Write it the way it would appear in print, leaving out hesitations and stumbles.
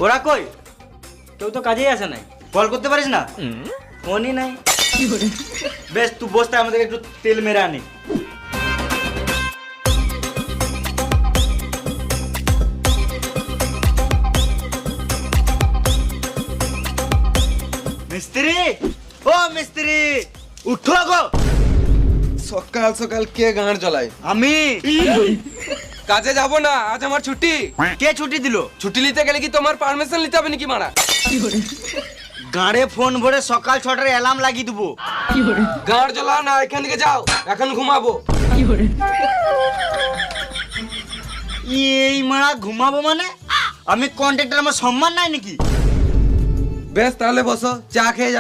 ওরা কই? কেউ তো কাজেই আসে নাই। কল করতে পারিস না? ফোনই নাই। বেশ তুই বসতে, আমাদের একটু তেল মেরে আনি। মিস্ত্রি, ও মিস্ত্রি, উঠো গো। সকাল সকাল কে গাঁড় জ্বলায়? আমি। কাজে যাব না, আজ আমার ছুটি। কে ছুটি দিল? ছুটি নিতে গেলে কি তোমার পারমিশন নিতে হবে নাকি মারা? গাড়ে ফোন ভরে সকাল 6টার অ্যালার্ম লাগিয়ে দেবো। গাঁড় জ্বলাও না, এখান থেকে যাও, এখন ঘুমাবো। এই মারা ঘুমাবো মানে? আমি কন্ট্রাক্টর, আমার সম্মান নাই নাকি? বেশ তাহলে বসো, চা খেয়ে